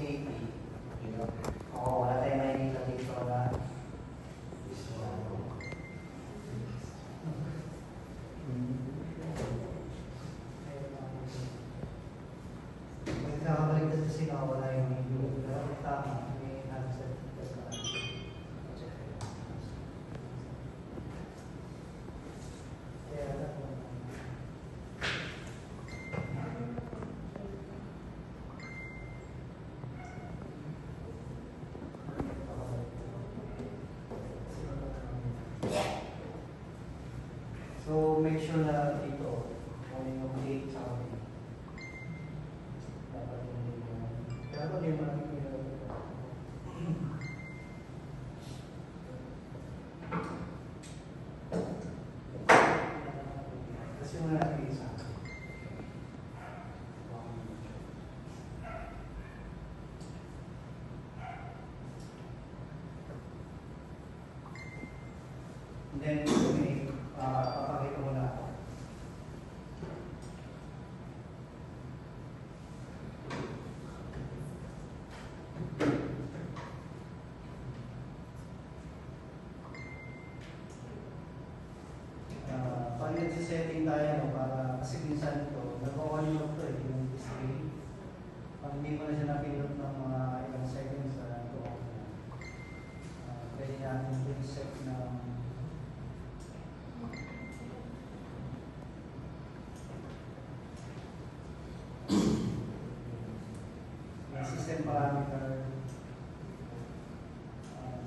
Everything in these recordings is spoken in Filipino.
80. Oo, wala tayong makikita dito na nakabaliktad kasi nakawala yung video. Pero tama, may answer. So make sure na dito kung yung date sa akin. Dapat yung kaya ko yung mga kasi yung natin isa. And then papakita mo na ako. Pag nagsisetting tayo para kasi minsan ito, nag-on-off ito yung display. Pag hindi mo na siya napindot ng mga ilang seconds na ito, pwede natin reset ng system parameter,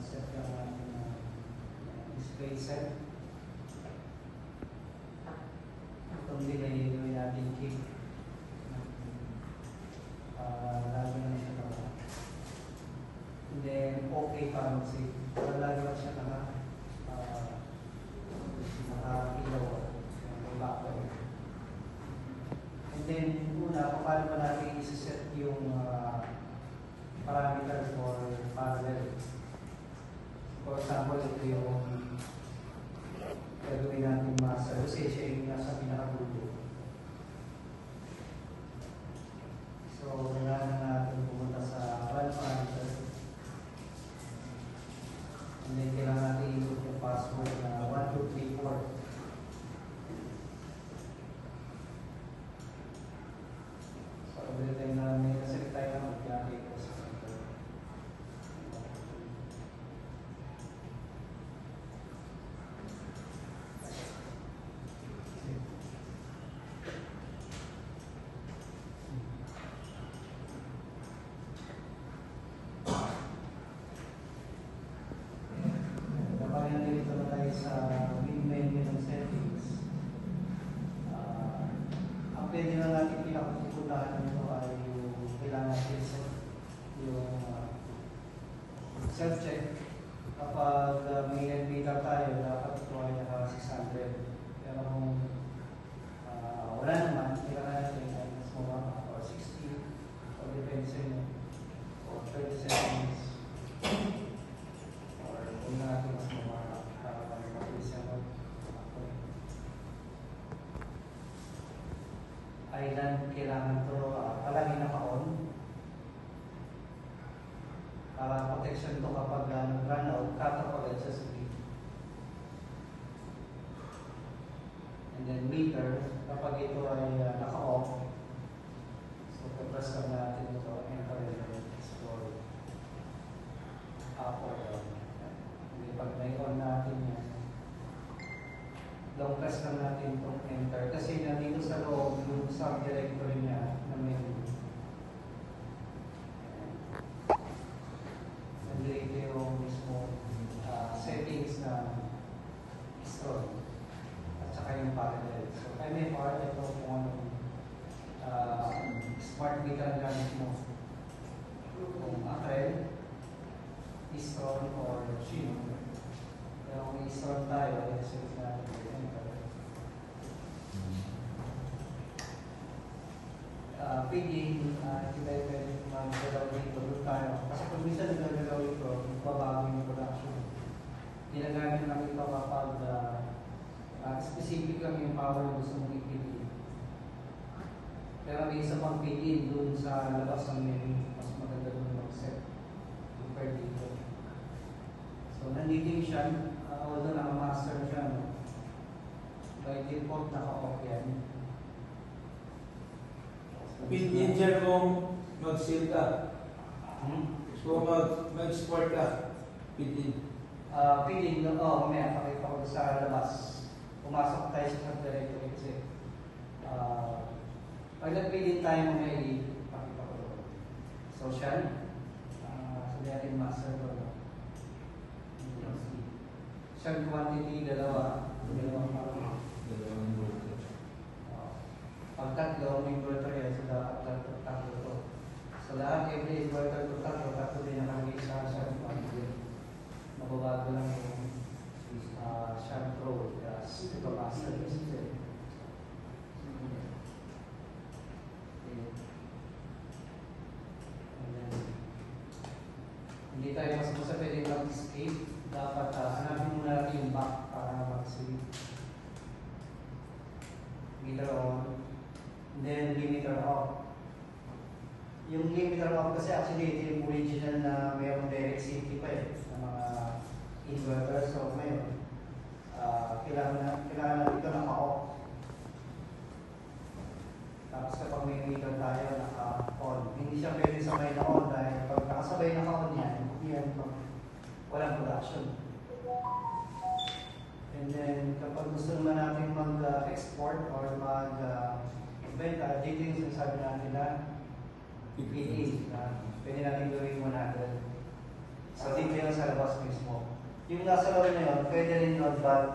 set lang natin na display set. Itong delay gawin natin kick. Lagi na siya naka. And then okay para mag-save. Lagi na siya naka-ilaw. Backward. And then una, paano ba natin isa-set yung parameter for parallel. For example, ito yung gagawin natin master. Kasi siya yung nasa pinakadulo. So, kailangan natin pumunta sa run parameter. And then, kailangan natin input yung password na 1234. So, every time na may naselect tayo na mag-play ko sa center. Pwede na natin pinakapupuntahan nito ay yung kailangan natin set yung self-check. Kapag may data tayo, dapat ito ay naka 600. Pero kung wala naman, kailangan natin ay mas mababa or 60 o depende sa inyo or 30 seconds or kung natin mas mababa para mag-present. Island, kailangan ito palagi naka-on para protection ito kapag nag-run out, cut off agad sa speed. And then meter, kapag ito ay naka-off, so press lang natin ito, enter and explore up or down. Hindi pag may-on natin yan, long press lang natin itong enter kasi nandito sa loob yung subdirectory niya na menu. Nandito yung mismo settings na store at saka yung parallel. So MFR, ito kung anong smart meter gamit mo. Kung April, Istron or Shino. Pero kung Istron tayo, i-select natin. Paging, hindi tayo pwede mag-galaw dito, doon tayo. Kasi kung minsan nag-galaw ito, babago yung production. Ginagamit lang ito kapag specific lang yung power na gusto mong i-pin. Pero may isa pang pin doon sa labas ng menu, mas maganda doon compared dito. So, nandito yung shunt. Although naka-master siya, no? By default, naka-off yan. Pin-in dyan kung mag-seal ka. Kung mag-export ka. Pin-in. Pin-in, mamaya pakita ko sa labas. Pumasok tayo sa directory kasi pag nag-pin-in tayo mamaya pakita ko doon. So, shunt. Sabi natin master ko. Shunt quantity, dalawang pag tatlo, may inverter yan, so dapat tatlo to. So lahat, every inverter to tatlo din nakalagay sa shunt quantity. Mababago lang yung shunt row, ito master system. Hindi tayo mas pwede mag-escape. Dapat hanapin muna natin yung back para mag-save. Meter on. Then limiter off. Yung limiter off kasi actually ito yung original na mayroong direct safety pa ng mga inverter. So ngayon, kailangan natin ito naka-off. Tapos kapag may meter tayo, naka-on. Hindi siya pwede sabay na on dahil pag nakasabay naka-on yan, walang production. And then kapag gusto naman natin mag-export or mag-benta, dito yung sinasabi natin na PPA na pwede natin gawin 100. So dito yung sa labas mismo. Yung nasa loob na yun, pwede rin yun, but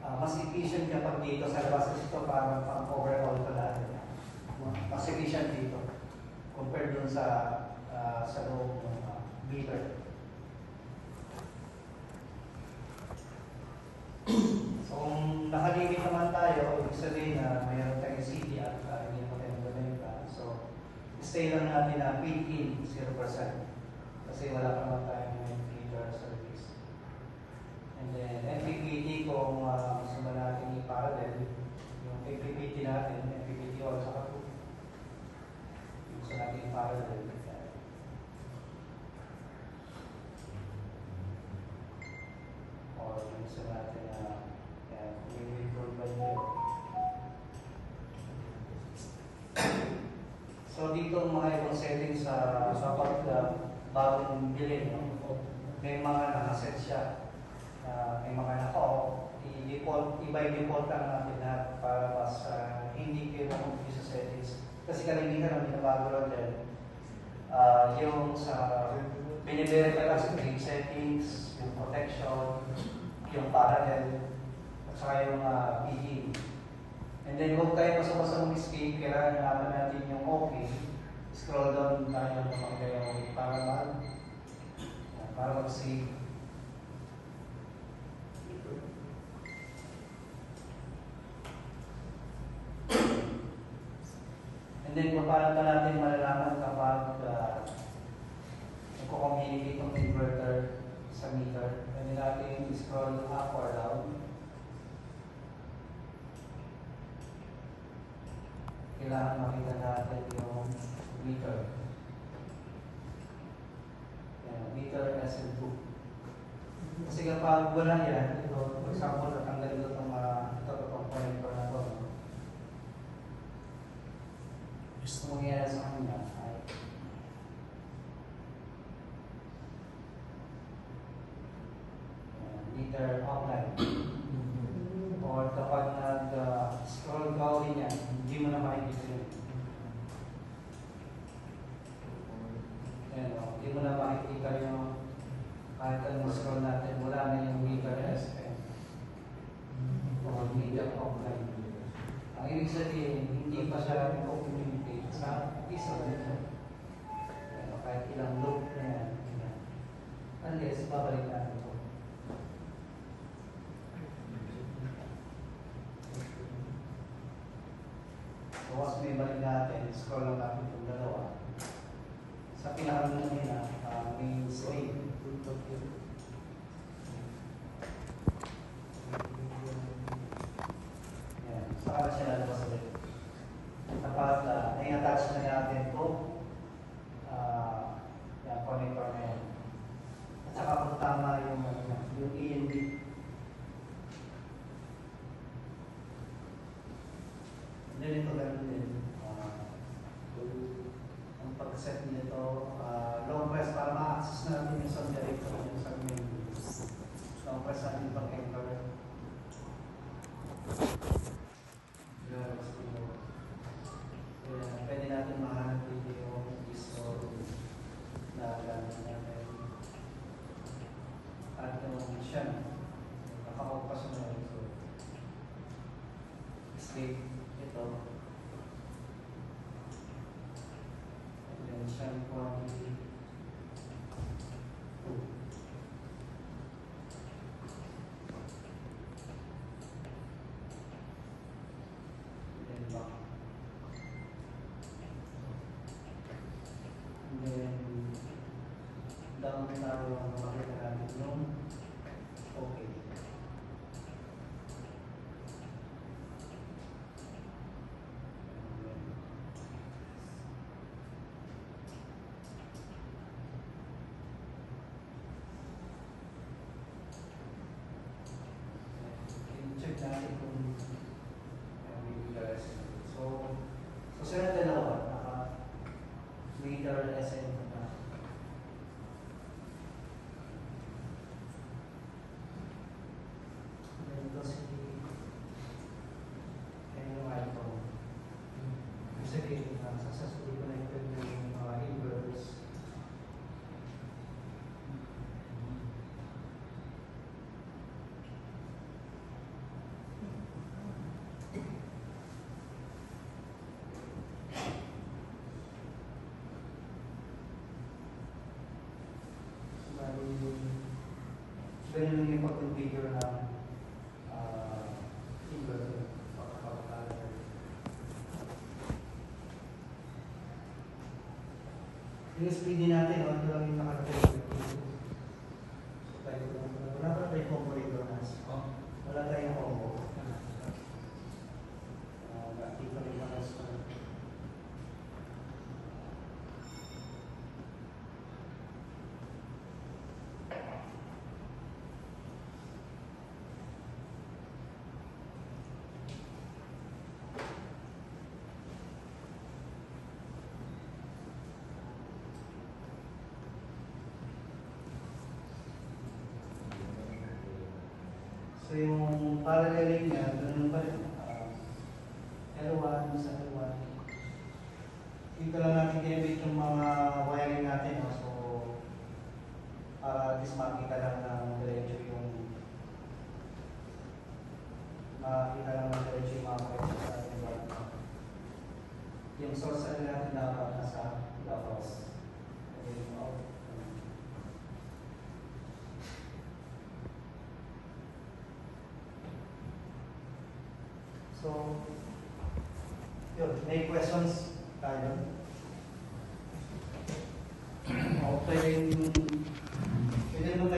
mas efficient kapag dito sa labas kasi ito parang pang-overhaul pala. Mas efficient dito compared dun sa loob ng meter. So kung nakalimit naman tayo, ibig sabihin na mayroon tayong CD at hindi mo tayo magamit. So stay lang natin na pin-in 0% kasi wala pa naman tayong meter service. And then MPPT kung gusto ba natin i-parallel, yung MPPT natin, MPPT 1 sa 2. Gusto natin i-parallel. Or gusto natin na i-withdraw ba nyo. So dito mga ibang settings sa bagong bilhin, may mga nakaset siya. May mga naka-off. I-by default lang natin lahat para mas hindi kayo mag-confuse sa settings. Kasi kalimitan ang binabago lang din. Yung sa biniverify lang sa grade settings, yung protection, yung parallel, at saka yung PD. And then huwag tayo basta-basta mag-escape, kailangan naman natin yung okay. Scroll down tayo ng mga yung para mag-save. And then paano pa natin malalaman kapag nagko-communicate ng inverter sa meter. Pwede natin scroll up or down. Kailangan makita natin yung meter. Yan, meter SM2. Kasi kapag wala yan, ito, for example, natanggal ito itong connector na ito. Gusto mangyayari sa kanya ay meter offline. Or kapag nag-scroll ka ulit niya, hindi mo na makikita yun. Hindi mo na makikita yung kahit anong scroll natin, wala na yung meter SM or meter offline. Ang ibig sabihin, hindi pa siya communicate sa isa nito. Kahit ilang loop na yan. Unless, babalik natin ito. So, once may balik natin, scroll lang natin itong dalawa. Sa pinakamunan nila, may slave. Yan. Saka na siya lalabas ulit. Kapag na-attach na natin ito, yung connector na naman tayo makita natin yung okay. Check natin kung so sila dalawa, later SM na. Ito si yung iPhone. Kasi successfully connected yung mga inverters. Ganyan lang yung pag-configure ng inverter. Yung speedy natin, ito lang yung nakalagay. Wala pa tayong combo rito na. Wala tayong combo. Dito rin mga restaurant. So yung paralleling niya, ganun pa rin. L1 sa L1. Dito lang natin ginamit yung mga wiring natin. No? So, para at least makita lang ng diretso yung mga connection sa ating wiring. Yung source natin dapat nasa labas. Okay, out. So, yun, may questions tayo? Okay, pwede mo